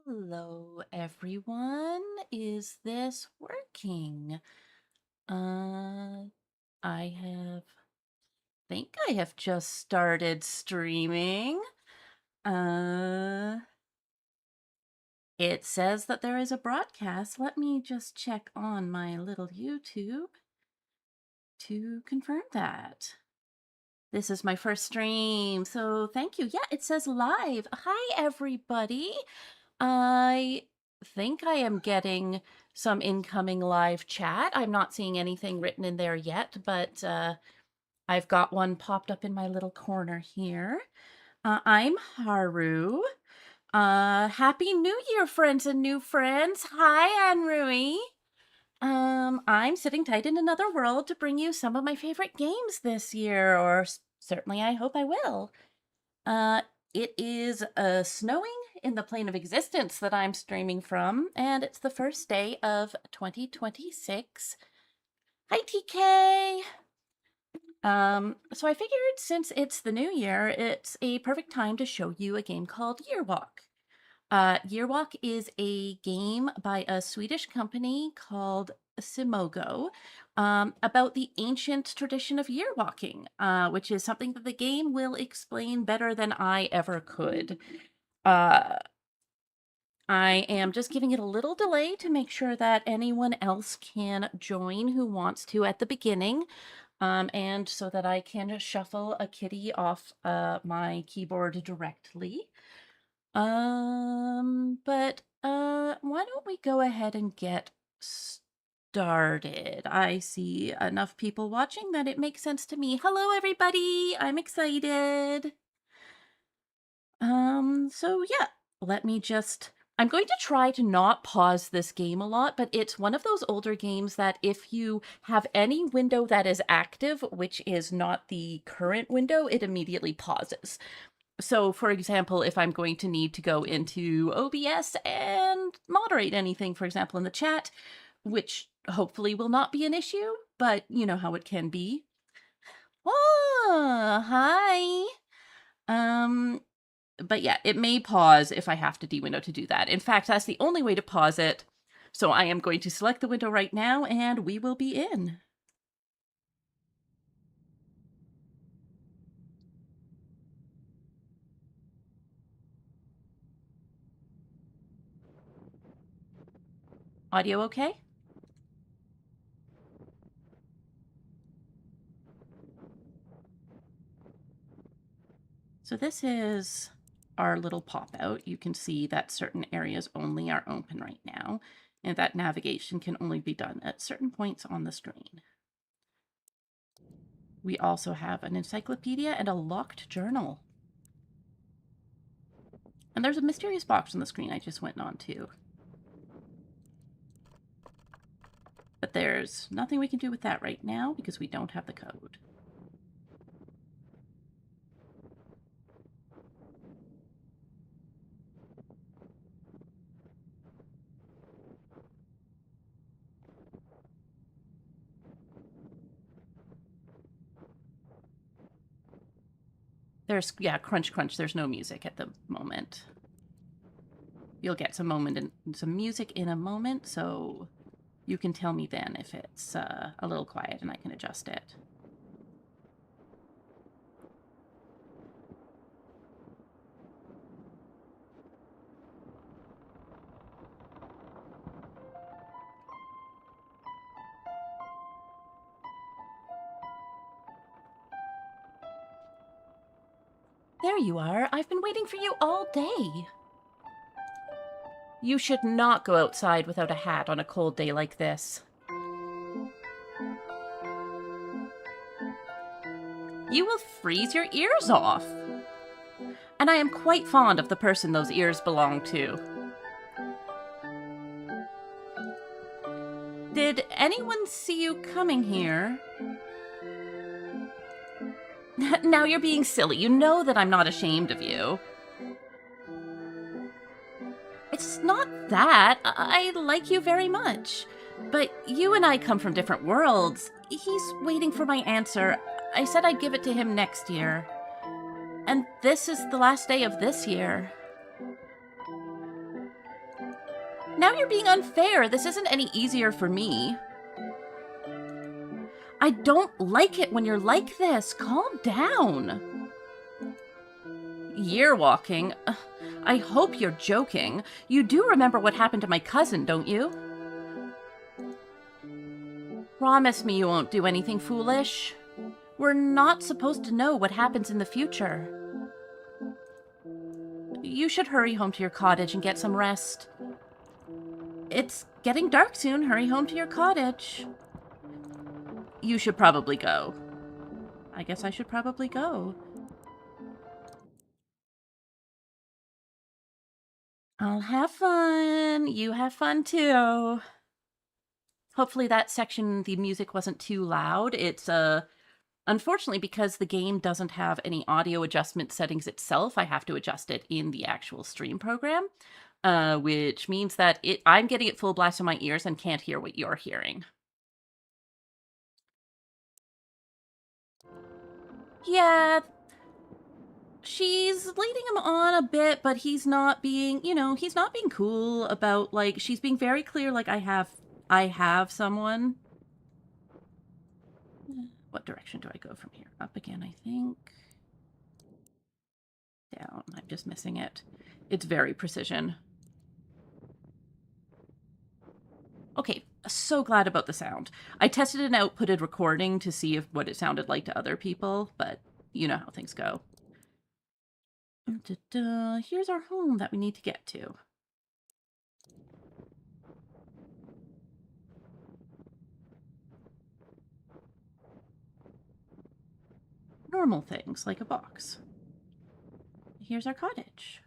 Hello, everyone. Is this working? I think I have just started streaming. It says that there is a broadcast. Let me just check on my little YouTube to confirm that. This is my first stream, so thank you. Yeah, it says live. Hi, everybody. I think I am getting some incoming live chat. I'm not seeing anything written in there yet, but I've got one popped up in my little corner here. I'm Haru. Happy New Year, friends and new friends. Hi, Anne Rui. I'm sitting tight in another world to bring you some of my favorite games this year, or certainly I hope I will. It is snowing in the plane of existence that I'm streaming from, and it's the first day of 2026. Hi, TK! So I figured since it's the new year, it's a perfect time to show you a game called Year Walk. Year Walk is a game by a Swedish company called Simogo about the ancient tradition of year walking, which is something that the game will explain better than I ever could. I am just giving it a little delay to make sure that anyone else can join who wants to at the beginning, and so that I can shuffle a kitty off my keyboard directly. Why don't we go ahead and get started? I see enough people watching that it makes sense to me. Hello, everybody. I'm excited. So yeah, I'm going to try to not pause this game a lot, but it's one of those older games that if you have any window that is active, which is not the current window, it immediately pauses. So, for example, if I'm going to need to go into OBS and moderate anything, for example, in the chat, which hopefully will not be an issue, but you know how it can be. Oh, hi. But yeah, it may pause if I have to de-window to do that. In fact, that's the only way to pause it. So I am going to select the window right now, and we will be in. Audio okay? So this is our little pop out. You can see that certain areas only are open right now, and that navigation can only be done at certain points on the screen. We also have an encyclopedia and a locked journal. And there's a mysterious box on the screen I just went on to. But there's nothing we can do with that right now because we don't have the code. There's, yeah, crunch, crunch. There's no music at the moment. You'll get some music in a moment, so you can tell me then if it's a little quiet and I can adjust it. There you are. I've been waiting for you all day. You should not go outside without a hat on a cold day like this. You will freeze your ears off. And I am quite fond of the person those ears belong to. Did anyone see you coming here? Now you're being silly. You know that I'm not ashamed of you. It's not that. I like you very much. But you and I come from different worlds. He's waiting for my answer. I said I'd give it to him next year. And this is the last day of this year. Now you're being unfair. This isn't any easier for me. I don't like it when you're like this. Calm down. Year walking? I hope you're joking. You do remember what happened to my cousin, don't you? Promise me you won't do anything foolish. We're not supposed to know what happens in the future. You should hurry home to your cottage and get some rest. It's getting dark soon. Hurry home to your cottage. You should probably go. I guess I should probably go. I'll have fun. You have fun too. Hopefully that section, the music wasn't too loud. It's, unfortunately, because the game doesn't have any audio adjustment settings itself, I have to adjust it in the actual stream program, which means that I'm getting it full blast in my ears and can't hear what you're hearing. Yeah, she's leading him on a bit, but he's not being, he's not being cool about, like, she's being very clear, like, I have someone. What direction do I go from here? Up again, I think. Down. I'm just missing it. It's very precision. Okay, so glad about the sound. I tested an outputted recording to see what it sounded like to other people, but you know how things go. Here's our home that we need to get to. Normal things, like a box. Here's our cottage.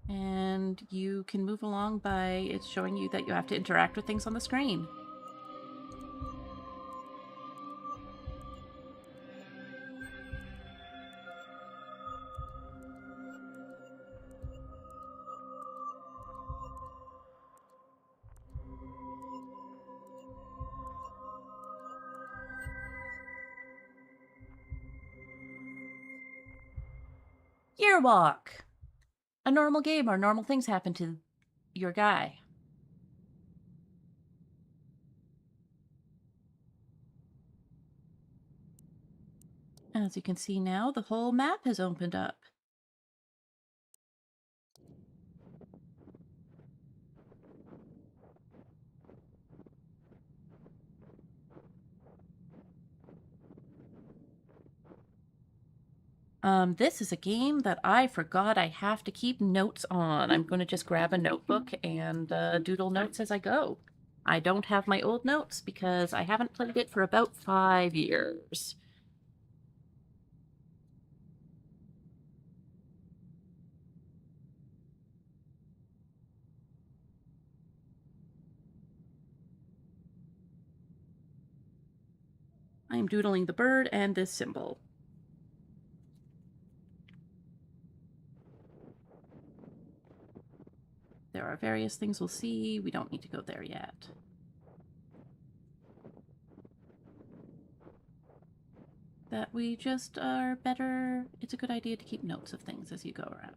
And you can move along by it's showing you that you have to interact with things on the screen. Year walk. A normal game or normal things happen to your guy. As you can see now, the whole map has opened up. This is a game that I forgot I have to keep notes on. I'm going to just grab a notebook and doodle notes as I go. I don't have my old notes because I haven't played it for about 5 years. I'm doodling the bird and this symbol. There are various things we'll see. We don't need to go there yet. That we just are better. It's a good idea to keep notes of things as you go around.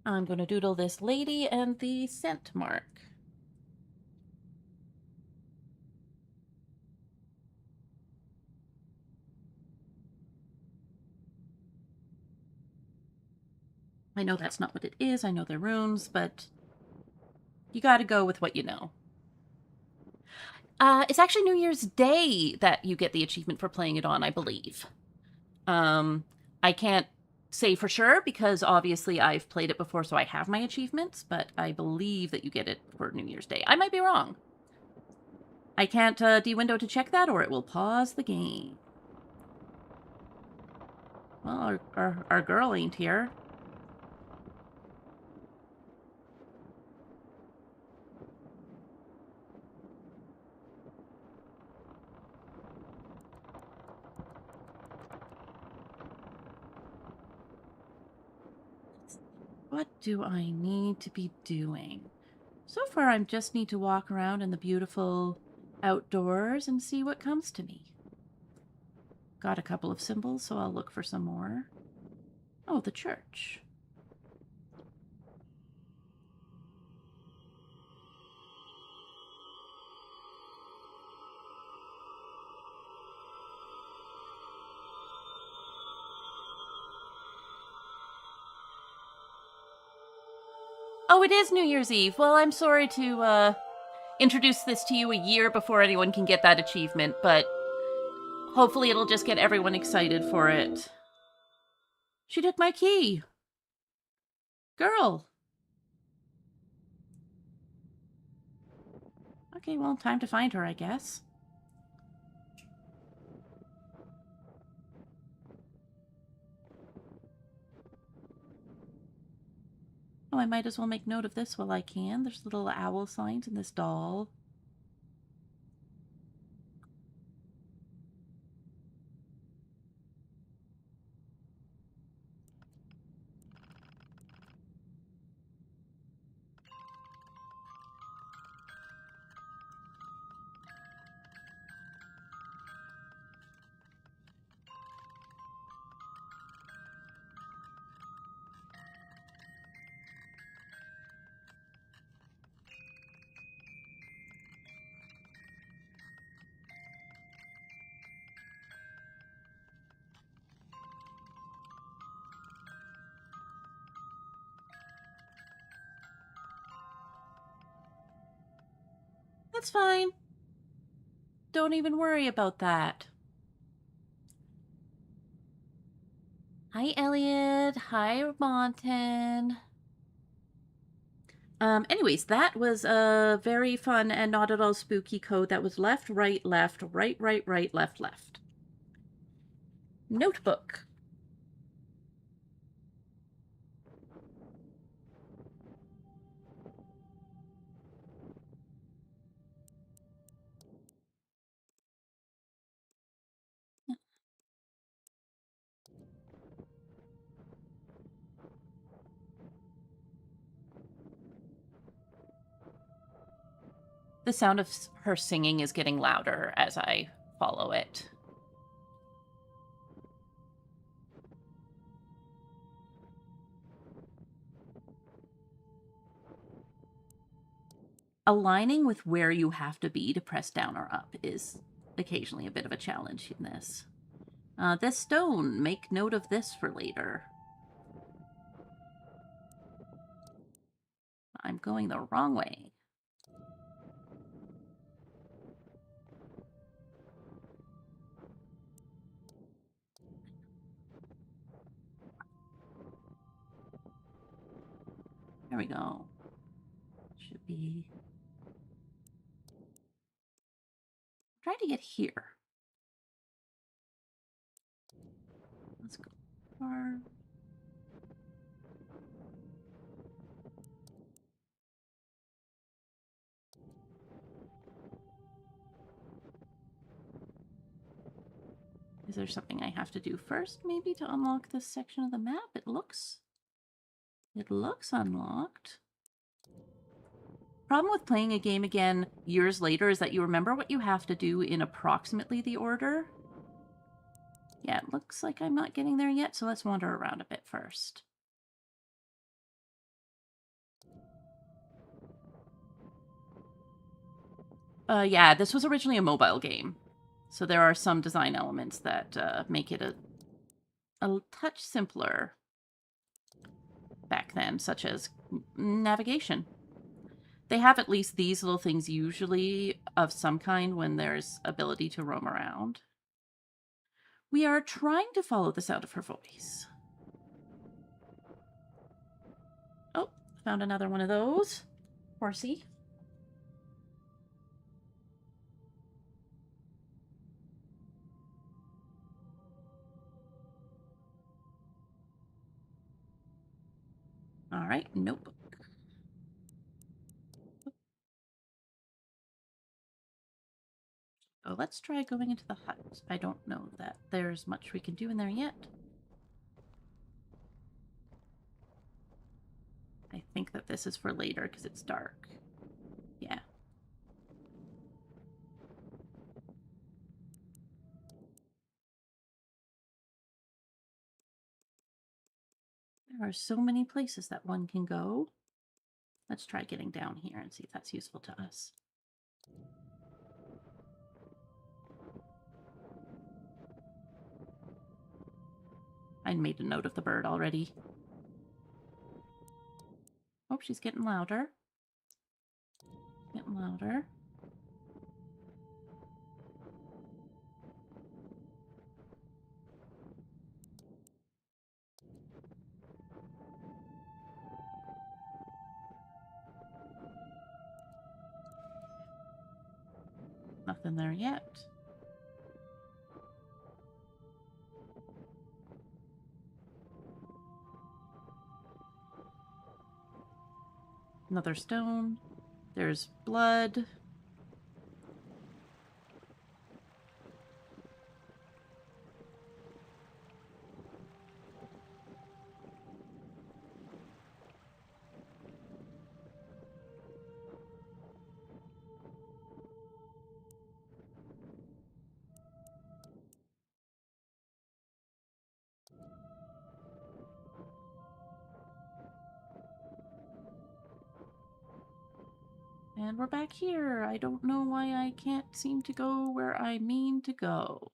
I'm going to doodle this lady and the scent mark. I know that's not what it is. I know they're runes, but you got to go with what you know. It's actually New Year's Day that you get the achievement for playing it on, I believe. I can't say for sure because obviously I've played it before, so I have my achievements, but I believe that you get it for New Year's Day. I might be wrong. I can't de-window to check that or it will pause the game. Well, our girl ain't here. What do I need to be doing? So far, I just need to walk around in the beautiful outdoors and see what comes to me. Got a couple of symbols, so I'll look for some more. Oh, the church. Oh, it is New Year's Eve. Well, I'm sorry to introduce this to you a year before anyone can get that achievement, but hopefully it'll just get everyone excited for it. She took my key. Girl. Okay, well, time to find her, I guess. Oh, I might as well make note of this while I can. There's little owl signs in this doll. That's fine. Don't even worry about that. Hi, Elliot. Hi, Monten. Anyways, that was a very fun and not at all spooky code. That was left, right, left, right, right, right, left, left. Notebook. The sound of her singing is getting louder as I follow it. Aligning with where you have to be to press down or up is occasionally a bit of a challenge in this. This stone, make note of this for later. I'm going the wrong way. There we go. Should be... Try to get here. Let's go far. Is there something I have to do first, maybe, to unlock this section of the map? It looks unlocked. Problem with playing a game again years later is that you remember what you have to do in approximately the order. Yeah, it looks like I'm not getting there yet, so let's wander around a bit first. Yeah, this was originally a mobile game, so there are some design elements that make it a touch simpler back then, such as navigation. They have at least these little things usually of some kind when there's ability to roam around. We are trying to follow the sound of her voice. Oh, found another one of those. Horsey. All right, notebook. Oh, let's try going into the hut. I don't know that there's much we can do in there yet. think that this is for later because it's dark. Yeah. There are so many places that one can go. Let's try getting down here and see if that's useful to us. I made a note of the bird already. Oh, she's getting louder. Getting louder. Nothing there yet. Another stone. There's blood. And we're back here. I don't know why I can't seem to go where I mean to go.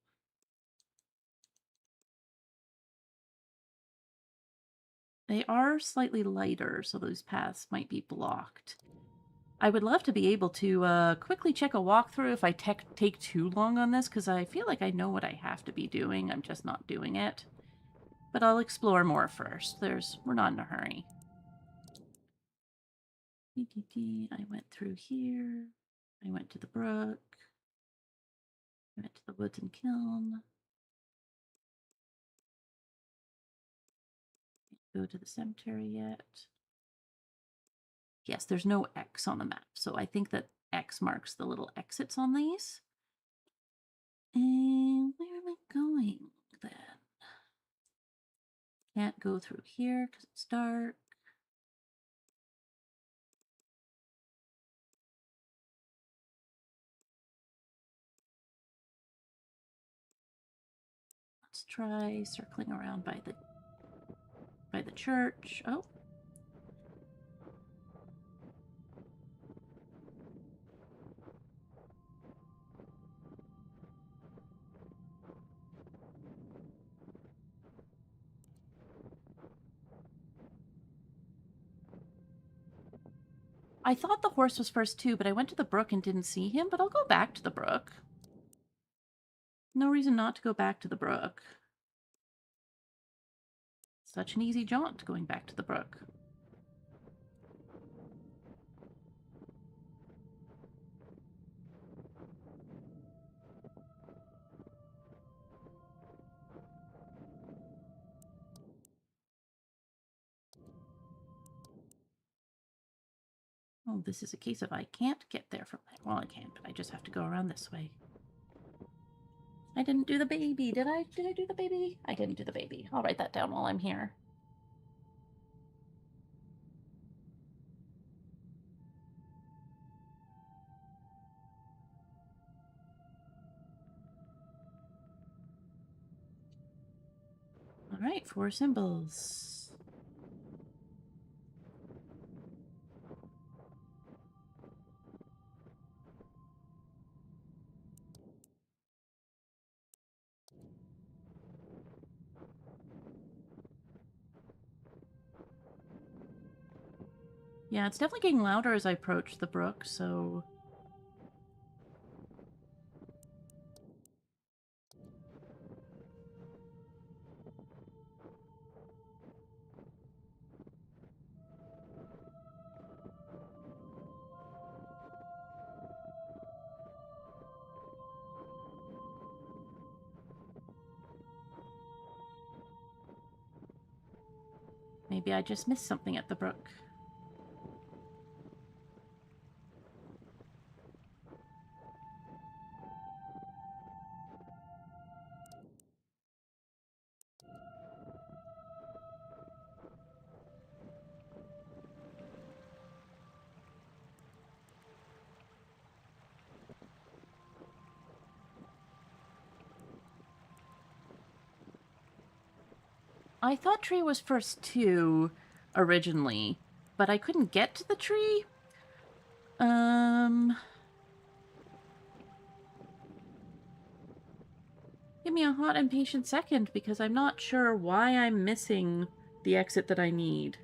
They are slightly lighter, so those paths might be blocked. I would love to be able to quickly check a walkthrough if I take too long on this, because I feel like I know what I have to be doing. I'm just not doing it. But I'll explore more first. We're not in a hurry. I went through here. I went to the brook. I went to the woods and kiln. Can't go to the cemetery yet. Yes, there's no X on the map, so I think that X marks the little exits on these. And where am I going then? Can't go through here because it's dark. Let's try circling around by the church. Oh. I thought the horse was first too, but I went to the brook and didn't see him, but I'll go back to the brook. No reason not to go back to the brook. Such an easy jaunt going back to the brook. Oh, this is a case of I can't get there from there. Well, I can, but I just have to go around this way. I didn't do the baby. Did I do the baby? I didn't do the baby. I'll write that down while I'm here. All right, 4 symbols. Yeah, it's definitely getting louder as I approach the brook, so... Maybe I just missed something at the brook. I thought tree was first too, originally, but I couldn't get to the tree. Give me a hot and patient second, because I'm not sure why I'm missing the exit that I need.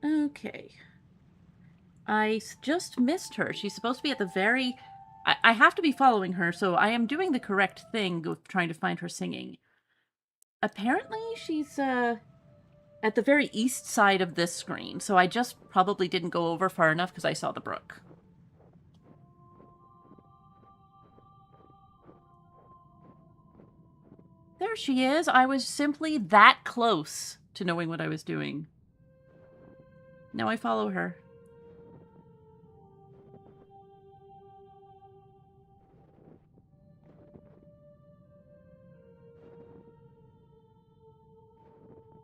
Okay. I just missed her. She's supposed to be at the very... I have to be following her, so I am doing the correct thing with trying to find her singing. Apparently, she's, at the very east side of this screen, so I just probably didn't go over far enough because I saw the brook. There she is. I was simply that close to knowing what I was doing. Now I follow her.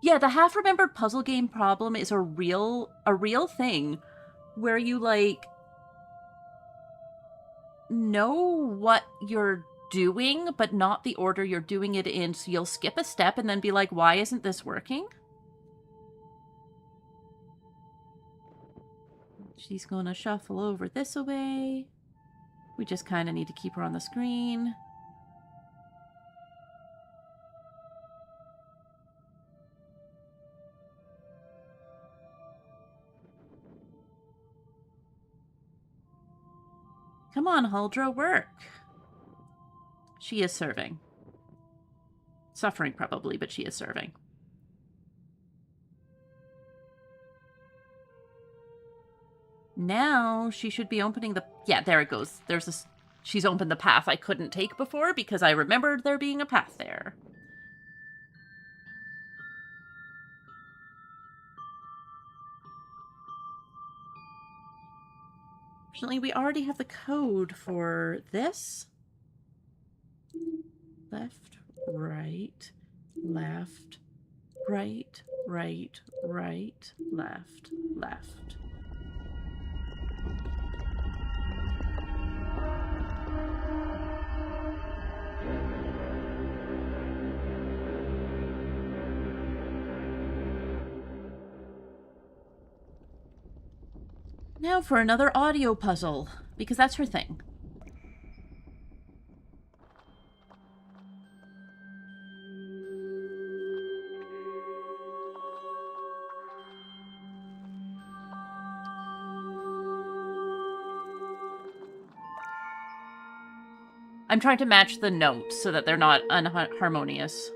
Yeah, the half-remembered puzzle game problem is a real thing where you, like, know what you're doing, but not the order you're doing it in, so you'll skip a step and then be like, why isn't this working? She's gonna shuffle over this away. We just kind of need to keep her on the screen. Come on, Huldra, work. She is serving. Suffering, probably, but she is serving. Now she should be opening the... Yeah, there it goes. There's this... She's opened the path I couldn't take before because I remembered there being a path there. Fortunately, we already have the code for this. Left, right, left, right, right, right, left, left. Now for another audio puzzle, because that's her thing. I'm trying to match the notes so that they're not unharmonious.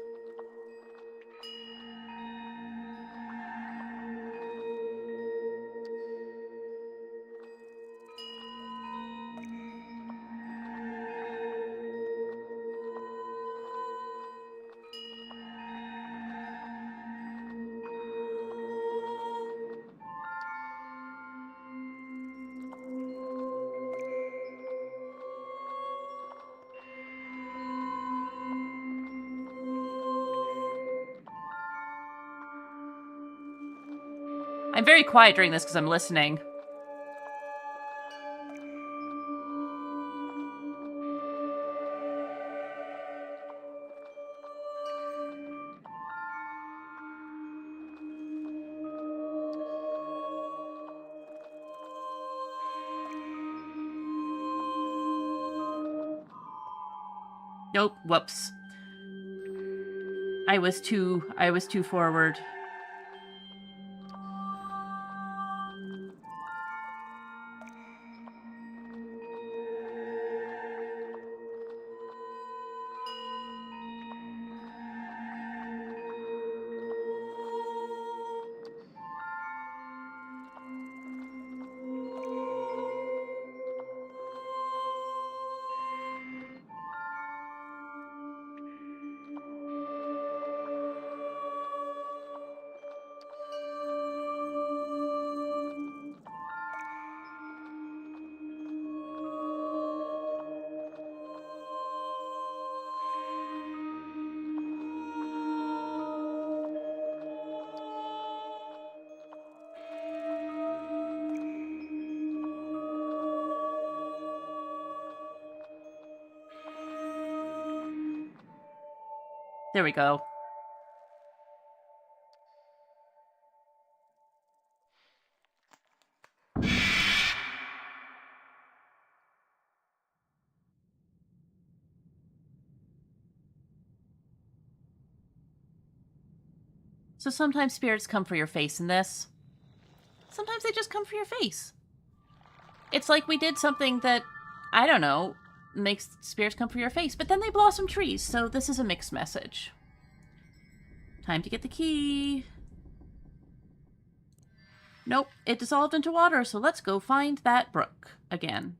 I'm very quiet during this because I'm listening. Nope, whoops. I was too forward. There we go. So sometimes spirits come for your face in this. Sometimes they just come for your face. It's like we did something that, I don't know, makes spirits come for your face, but then they blossom trees, so this is a mixed message. Time to get the key. Nope, it dissolved into water, so let's go find that brook again.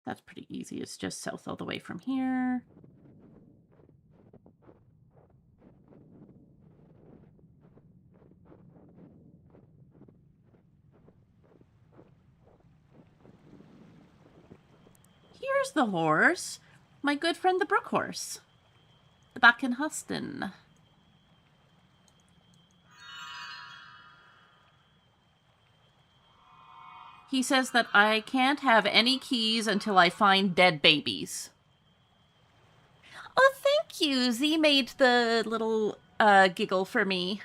That's pretty easy. It's just south all the way from here. Here's the horse. My good friend the brook horse. The Bakenhuston. He says that I can't have any keys until I find dead babies. Oh, thank you. Z made the little giggle for me.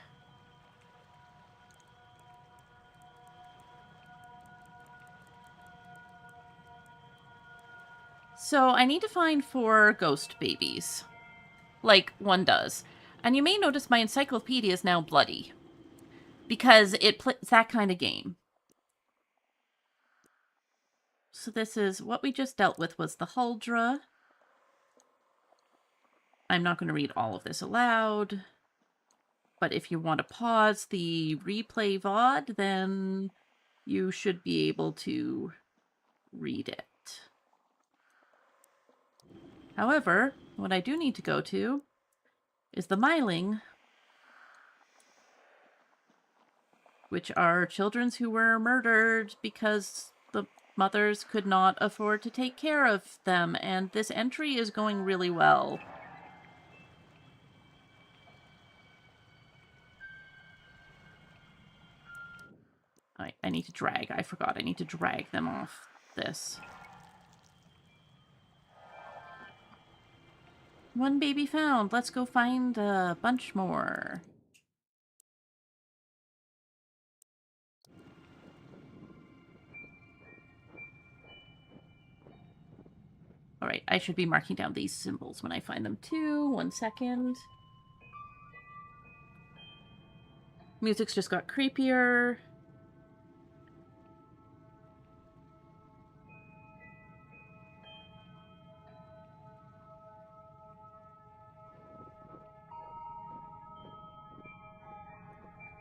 So I need to find 4 ghost babies. Like one does. And you may notice my encyclopedia is now bloody. Because it's that kind of game. So this is what we just dealt with was the Huldra. I'm not going to read all of this aloud. But if you want to pause the replay VOD, then you should be able to read it. However, what I do need to go to is the Myling, which are children who were murdered because the mothers could not afford to take care of them, and this entry is going really well. I need to drag. I forgot. I need to drag them off this. 1 baby found. Let's go find a bunch more. Alright, I should be marking down these symbols when I find them too. 1 second. Music's just got creepier.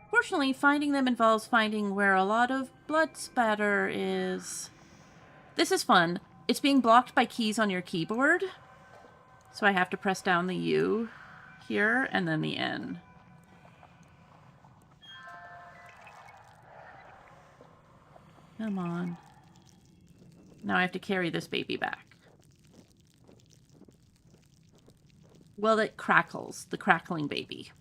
Fortunately, finding them involves finding where a lot of blood spatter is. This is fun. It's being blocked by keys on your keyboard. So I have to press down the U here and then the N. Come on. Now I have to carry this baby back. Well, it crackles. The crackling baby.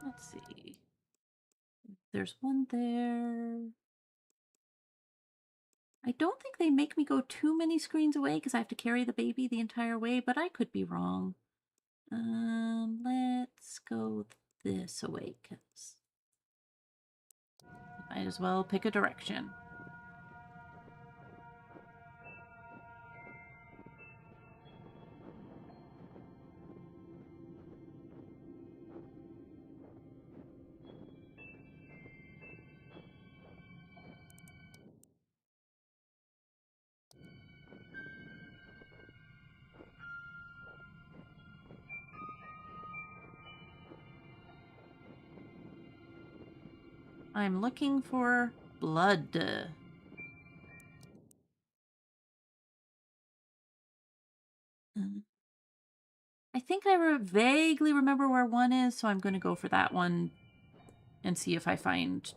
Let's see. There's one there. I don't think they make me go too many screens away because I have to carry the baby the entire way, but I could be wrong. Let's go this way, because might as well pick a direction. I'm looking for blood. I think I vaguely remember where one is, so I'm going to go for that one and see if I find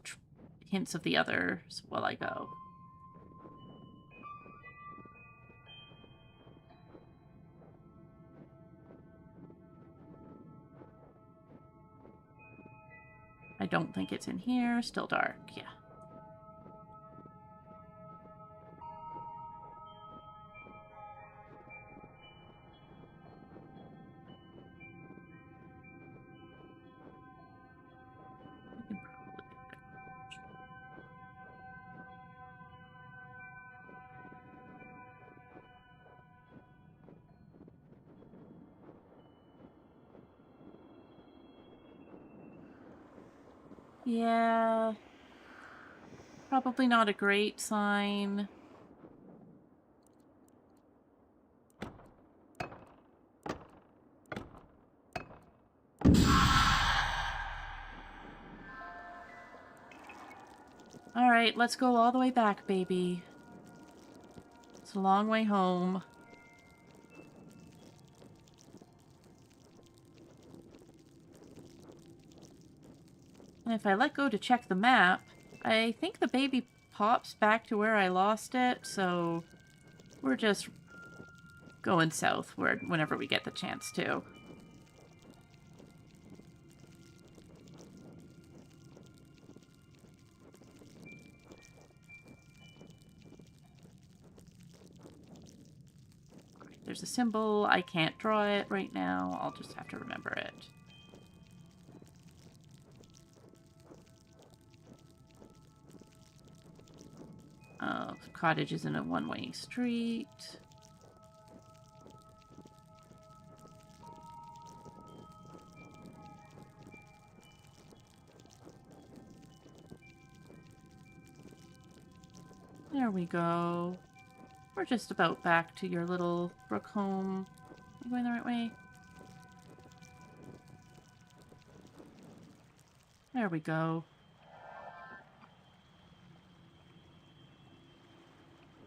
hints of the others while I go. I don't think it's in here. Still dark, yeah. Yeah. Probably not a great sign. Alright, let's go all the way back, baby. It's a long way home. And if I let go to check the map, I think the baby pops back to where I lost it, so we're just going south whenever we get the chance to. There's a symbol. I can't draw it right now. I'll just have to remember it. Cottage is in a one-way street. There we go. We're just about back to your little brook home. Am I going the right way? There we go.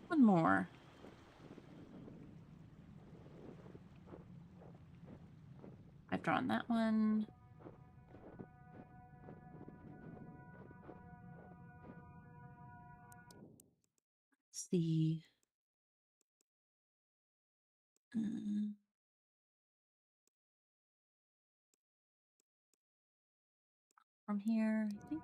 One more. I've drawn that one. Let's see. From here, I think.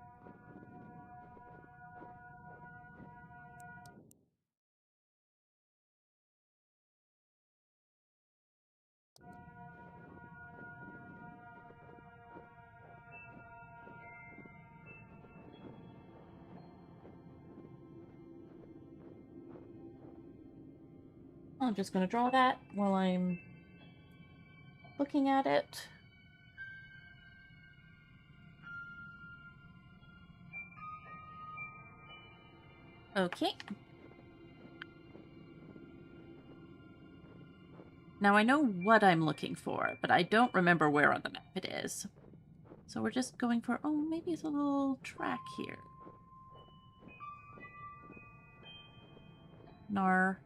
I'm just going to draw that while I'm looking at it. Okay. Now I know what I'm looking for, but I don't remember where on the map it is. So we're just going for, oh, maybe it's a little track here. Nar.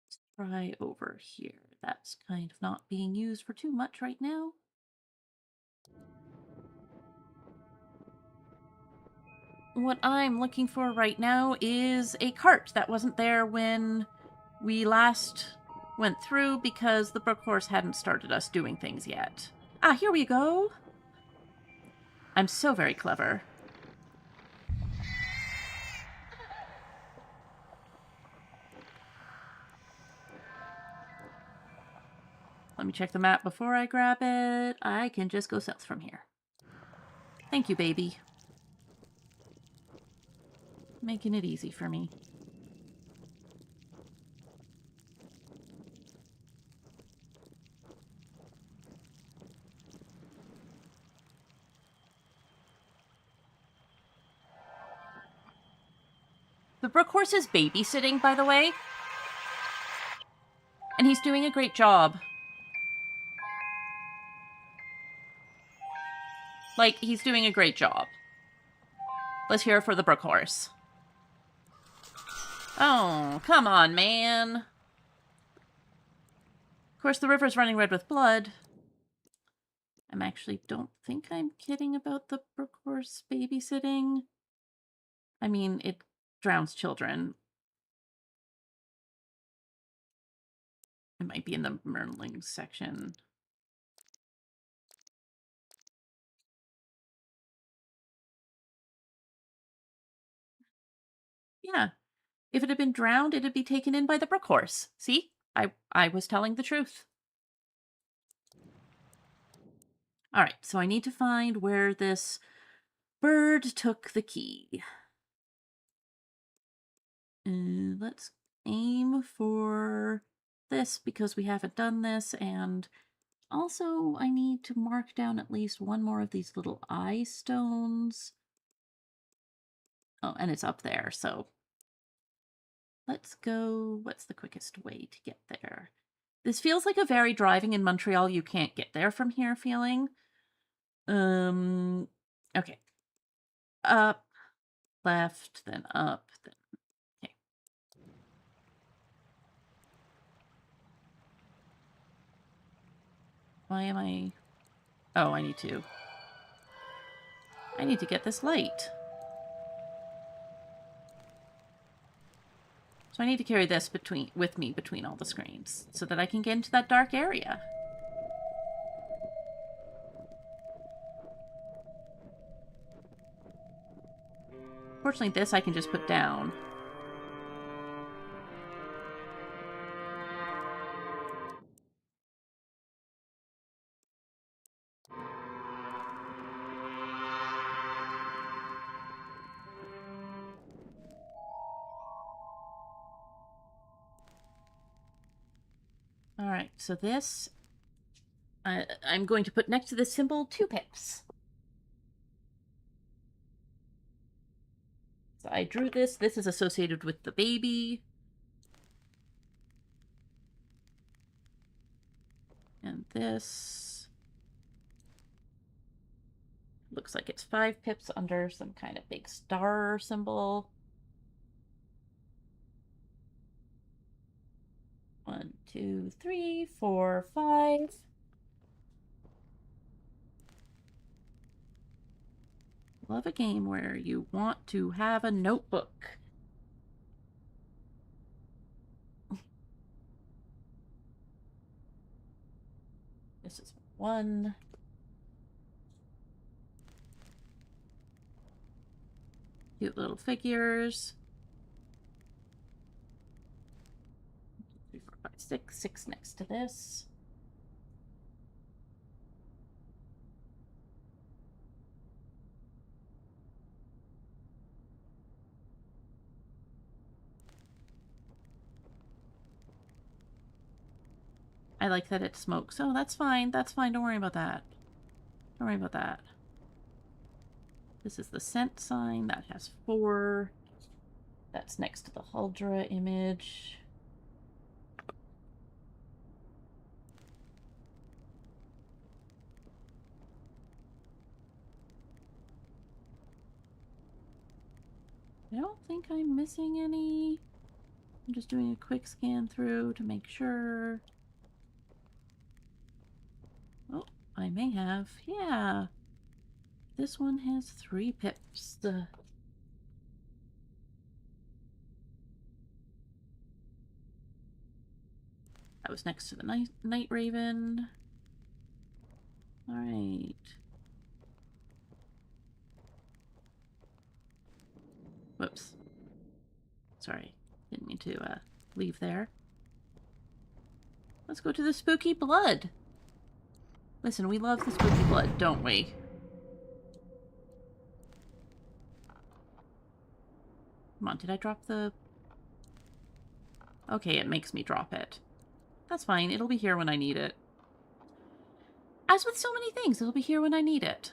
Let's try over here. That's kind of not being used for too much right now. What I'm looking for right now is a cart that wasn't there when we last went through because the brook horse hadn't started us doing things yet. Ah, here we go. I'm so very clever. Let me check the map before I grab it. I can just go south from here. Thank you, baby. Making it easy for me. The brook horse is babysitting, by the way. And he's doing a great job. Like, he's doing a great job. Let's hear it for the brook horse. Oh, come on, man. Of course, the river's running red with blood. I actually don't think I'm kidding about the brook horse babysitting. I mean, it drowns children. might be in the Merling section. Yeah. If it had been drowned, it'd be taken in by the brook horse. See? I was telling the truth. All right, so I need to find where this bird took the key. Let's aim for this because we haven't done this, and also I need to mark down at least one more of these little eye stones. Oh, and it's up there, so let's go. What's the quickest way to get there? This feels like a very driving in Montreal you can't get there from here feeling. Okay. Up, left, then up, then okay. Why am I... Oh, I need to get this light. So I need to carry this with me between all the screens so that I can get into that dark area. Fortunately, this I can just put down. All right, so this I'm going to put next to this symbol 2 pips. So I drew this. This is associated with the baby. And this looks like it's 5 pips under some kind of big star symbol. 1, 2, 3, 4, 5. Love a game where you want to have a notebook. This is 1. Cute little figures. 2, 3, 4, 5, 6. 6 next to this. I like that it smokes. Oh, that's fine. That's fine. Don't worry about that. Don't worry about that. This is the scent sign. That has 4. That's next to the Huldra image. I don't think I'm missing any. I'm just doing a quick scan through to make sure. Oh, I may have. Yeah. This one has 3 pips. That was next to the Night Raven. Alright. Whoops. Sorry. Didn't mean to leave there. Let's go to the spooky blood. Listen, we love the spooky blood, don't we? Come on, did I drop the... Okay, it makes me drop it. That's fine, it'll be here when I need it. As with so many things, it'll be here when I need it.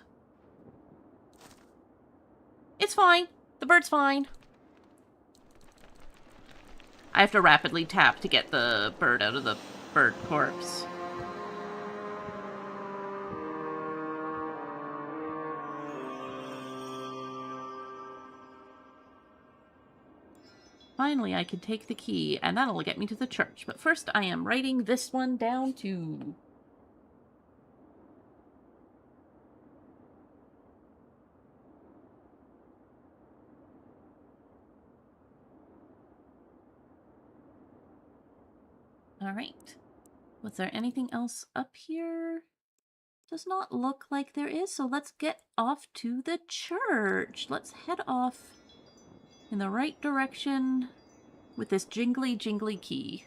It's fine. The bird's fine. I have to rapidly tap to get the bird out of the bird corpse. Finally, I can take the key, and that'll get me to the church. But first, I am writing this one down too. All right. Was there anything else up here? Does not look like there is, so let's get off to the church. Let's head off in the right direction with this jingly jingly key.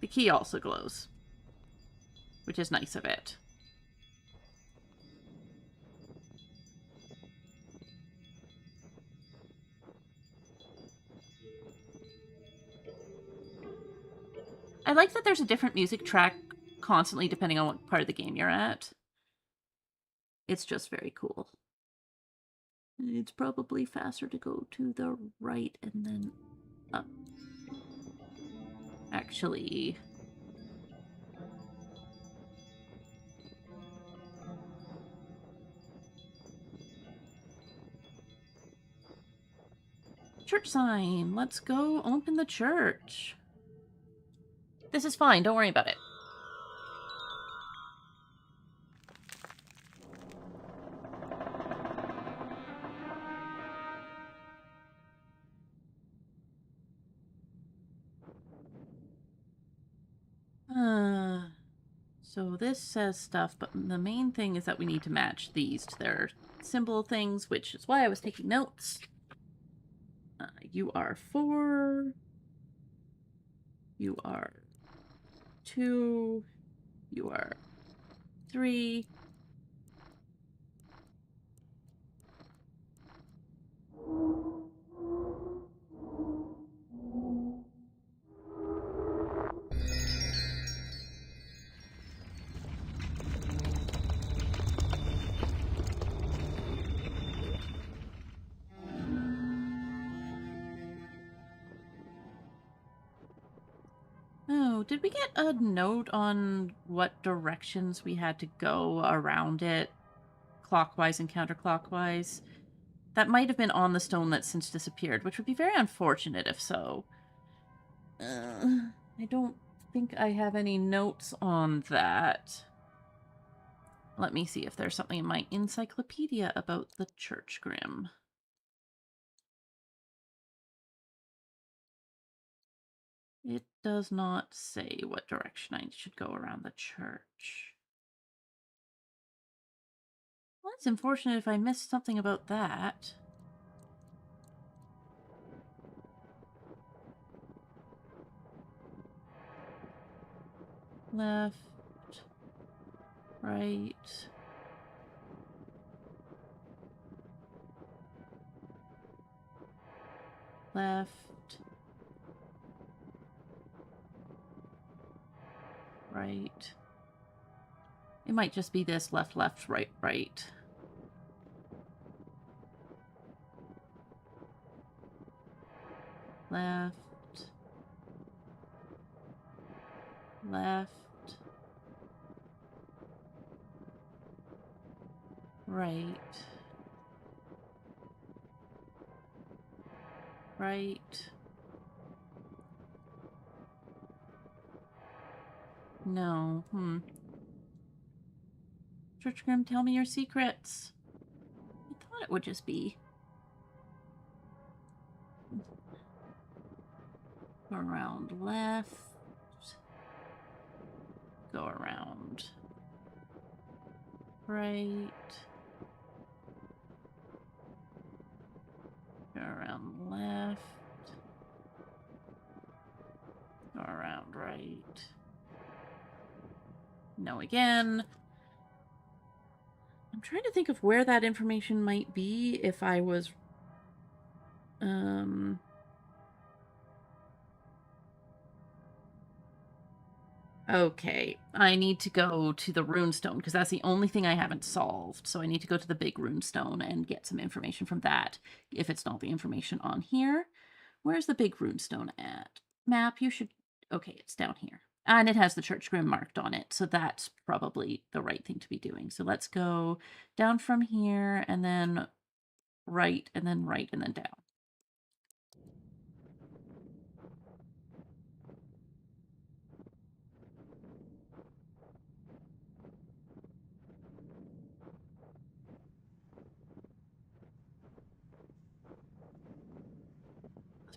The key also glows, which is nice of it. I like that there's a different music track constantly depending on what part of the game you're at. It's just very cool. It's probably faster to go to the right and then up. Actually... Church sign. Let's go open the church. This is fine. Don't worry about it. So this says stuff, but the main thing is that we need to match these to their symbol things, which is why I was taking notes. You are 4. You are 2. You are 3. Oh, did we get a note on what directions we had to go around it? Clockwise and counterclockwise? That might have been on the stone that's since disappeared, which would be very unfortunate if so. I don't think I have any notes on that. Let me see if there's something in my encyclopedia about the Church Grim. It does not say what direction I should go around the church. Well, it's unfortunate if I missed something about that. Left, right. Left. Right. It might just be this left, left, right, right. Left. Left. Right. Right. No. Church Grim, tell me your secrets. I thought it would just be. Go around left. Go around right. Go around left. Go around right. No again. I'm trying to think of where that information might be if I was... Okay, I need to go to the runestone because that's the only thing I haven't solved. So I need to go to the big runestone and get some information from that if it's not the information on here. Where's the big runestone at? Map, you should... Okay, it's down here. And it has the Church Grim marked on it, so that's probably the right thing to be doing. So let's go down from here, and then right, and then right, and then down.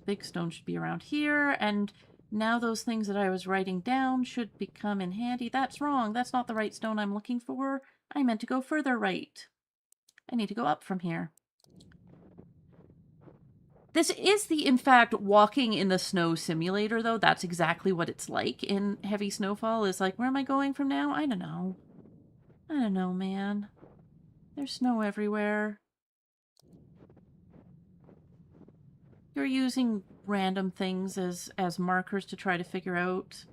big stone should be around here, and now those things that I was writing down should become in handy. That's wrong. That's not the right stone I'm looking for. I meant to go further right. I need to go up from here. This is in fact, walking in the snow simulator, though. That's exactly what it's like in heavy snowfall. Is like, where am I going from now? I don't know. I don't know, man. There's snow everywhere. You're using random things as markers to try to figure out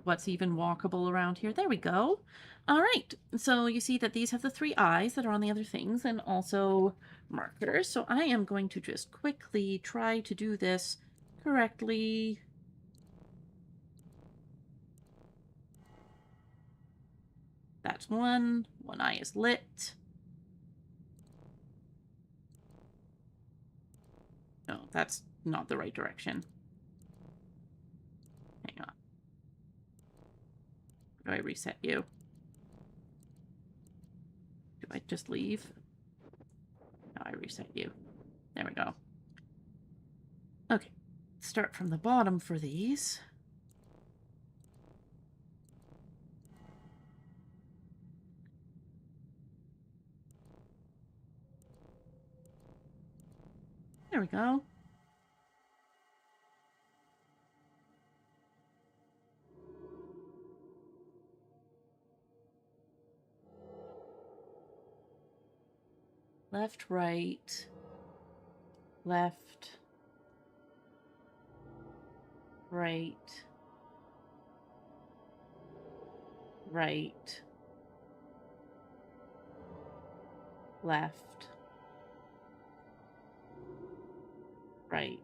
what's even walkable around here. There we go. All right, so you see that these have the 3 eyes that are on the other things and also markers. So I am going to just quickly try to do this correctly. That's one. One eye is lit. No, that's not the right direction. Hang on. Do I reset you? Do I just leave? No, I reset you. There we go. Okay, start from the bottom for these. There we go. Left, right, left, right, right, left, right.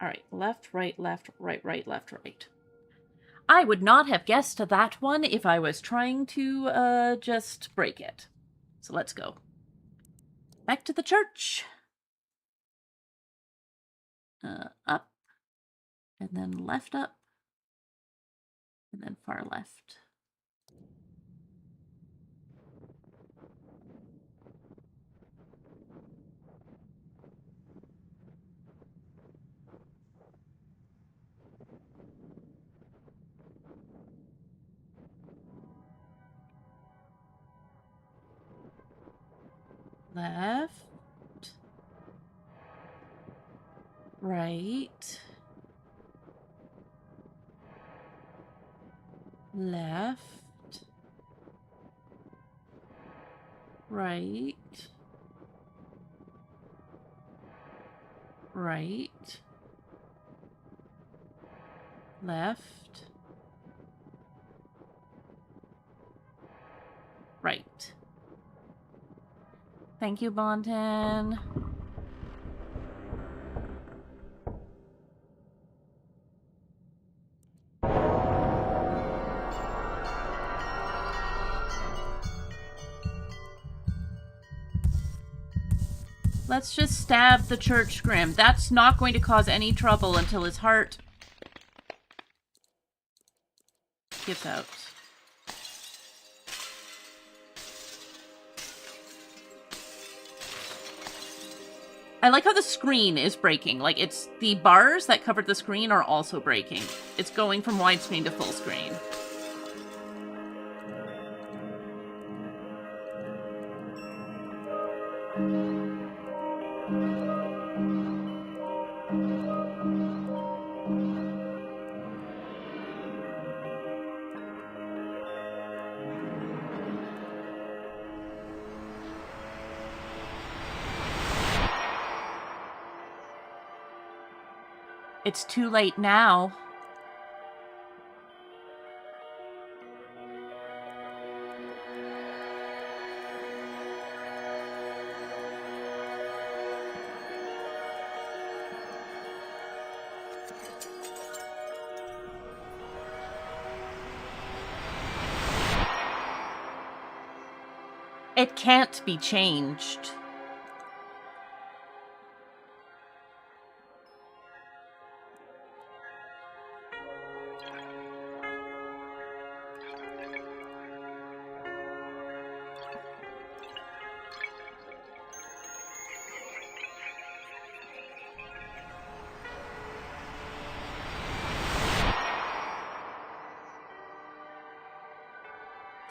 All right, left, right, left, right, right, left, right. I would not have guessed that one if I was trying to just break it. So let's go. Back to the church. Up, and then left up, and then far left. Left, right, left, right, right, left, right. Thank you, Bonten. Let's just stab the church scrim. That's not going to cause any trouble until his heart gives out. I like how the screen is breaking. Like, it's the bars that covered the screen are also breaking. It's going from widescreen to full screen. It's too late now. It can't be changed.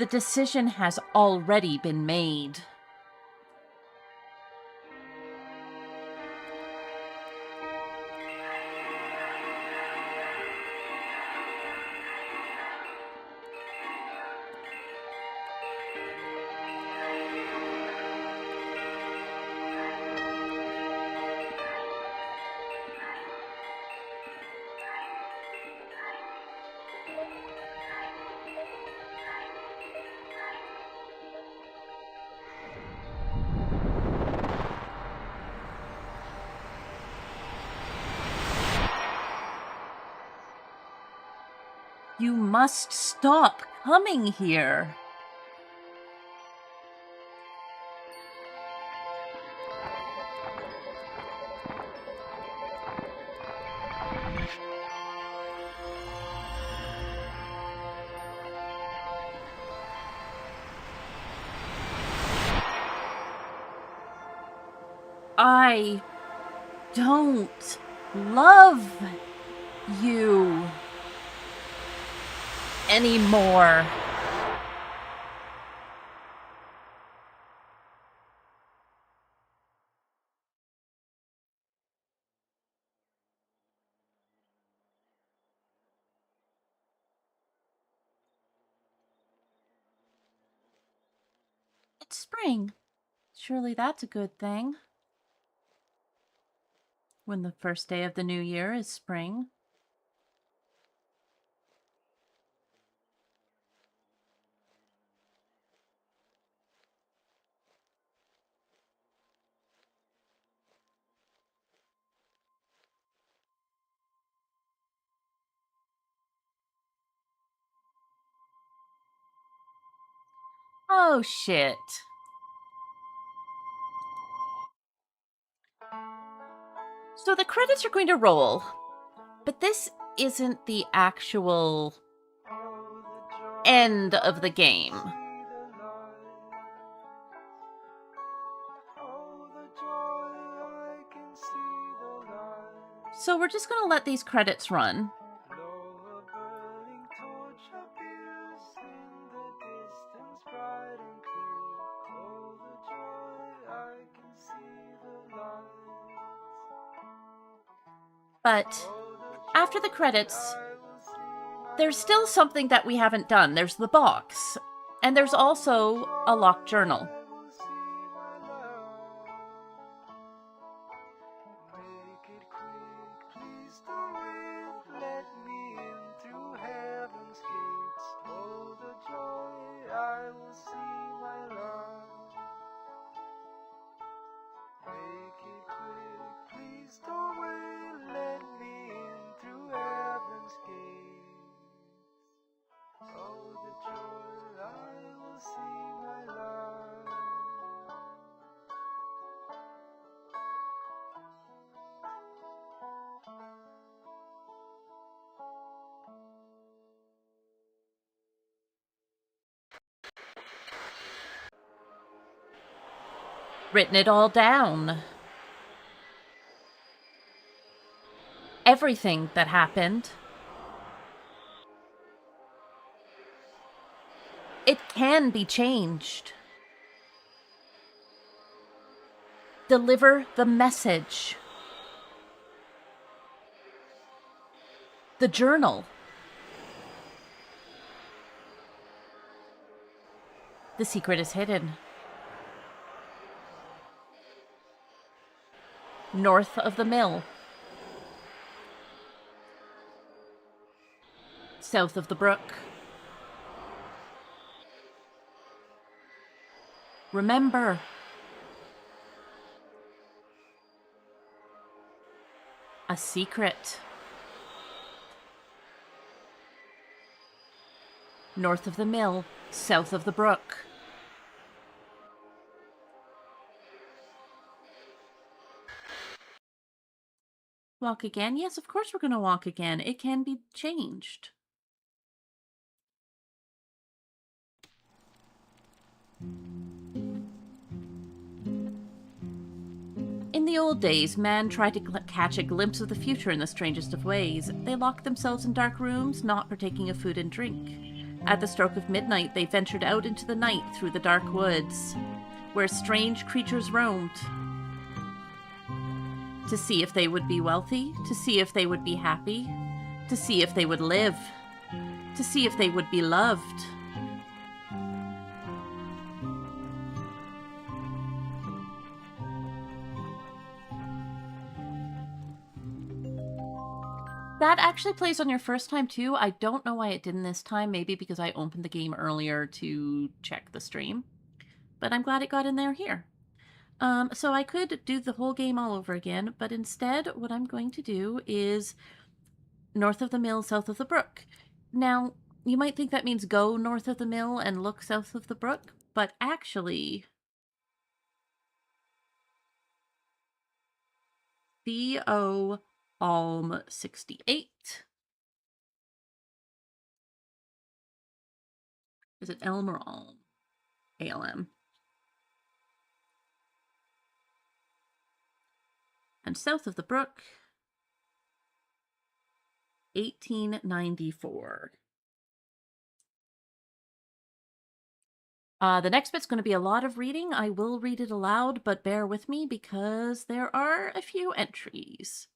The decision has already been made. You must stop coming here. I don't love you anymore. It's spring. Surely that's a good thing. When the first day of the new year is spring. Oh, shit. So the credits are going to roll, but this isn't the actual end of the game. So we're just going to let these credits run. But after the credits, there's still something that we haven't done. There's the box, and there's also a locked journal. Written it all down. Everything that happened. It can be changed. Deliver the message. The journal. The secret is hidden. North of the mill. South of the brook. Remember. A secret. North of the mill, south of the brook. Walk again? Yes, of course we're going to walk again. It can be changed. In the old days, man tried to catch a glimpse of the future in the strangest of ways. They locked themselves in dark rooms, not partaking of food and drink. At the stroke of midnight, they ventured out into the night through the dark woods, where strange creatures roamed. To see if they would be wealthy, to see if they would be happy, to see if they would live, to see if they would be loved. That actually plays on your first time too. I don't know why it didn't this time. Maybe because I opened the game earlier to check the stream. But I'm glad it got in there here. So I could do the whole game all over again, but instead what I'm going to do is north of the mill, south of the brook. Now, you might think that means go north of the mill and look south of the brook, but actually... C.O. Alm 68. Is it Elm or Alm? ALM. And south of the brook, 1894. The next bit's going to be a lot of reading. I will read it aloud, but bear with me because there are a few entries.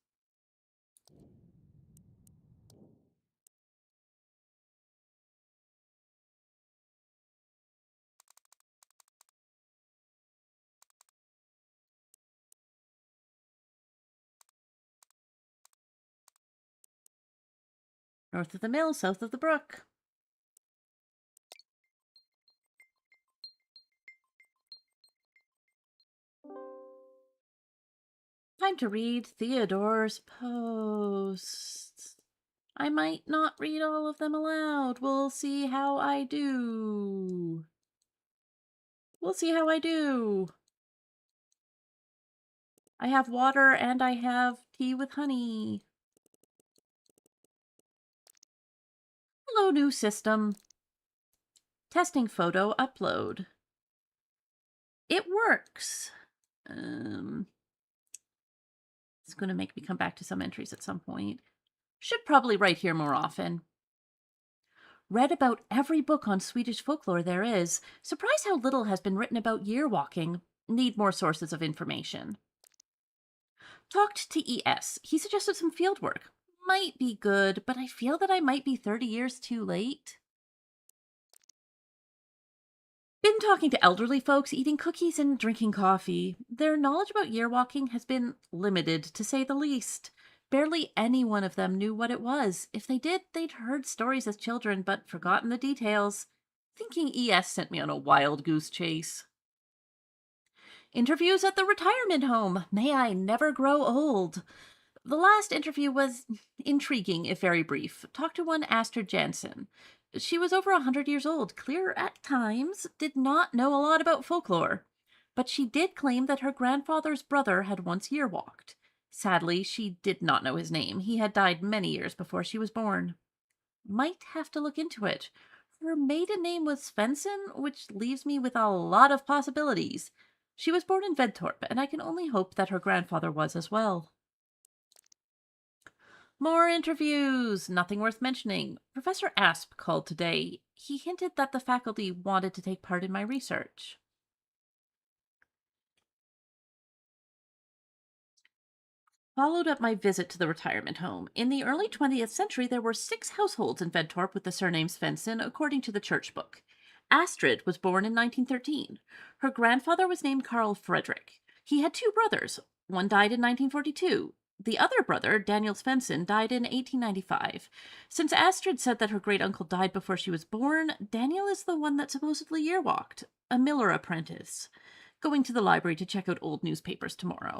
North of the mill, south of the brook. Time to read Theodore's posts. I might not read all of them aloud. We'll see how I do. We'll see how I do. I have water and I have tea with honey. Hello, new system. Testing photo upload. It works. It's going to make me come back to some entries at some point. Should probably write here more often. Read about every book on Swedish folklore there is. Surprised how little has been written about year walking. Need more sources of information. Talked to ES. He suggested some field work. Might be good, but I feel that I might be 30 years too late. Been talking to elderly folks, eating cookies and drinking coffee. Their knowledge about year walking has been limited, to say the least. Barely any one of them knew what it was. If they did, they'd heard stories as children, but forgotten the details. Thinking ES sent me on a wild goose chase. Interviews at the retirement home. May I never grow old. The last interview was intriguing, if very brief. Talked to one Astrid Jansen. She was over 100 years old, clear at times, did not know a lot about folklore. But she did claim that her grandfather's brother had once year walked. Sadly, she did not know his name. He had died many years before she was born. Might have to look into it. Her maiden name was Svensson, which leaves me with a lot of possibilities. She was born in Vedtorp, and I can only hope that her grandfather was as well. More interviews! Nothing worth mentioning. Professor Asp called today. He hinted that the faculty wanted to take part in my research. Followed up my visit to the retirement home. In the early 20th century, there were 6 households in Vedtorp with the surname Svensson, according to the church book. Astrid was born in 1913. Her grandfather was named Carl Frederick. He had 2 brothers. One died in 1942. The other brother, Daniel Svensson, died in 1895. Since Astrid said that her great-uncle died before she was born, Daniel is the one that supposedly year-walked. A miller apprentice. Going to the library to check out old newspapers tomorrow.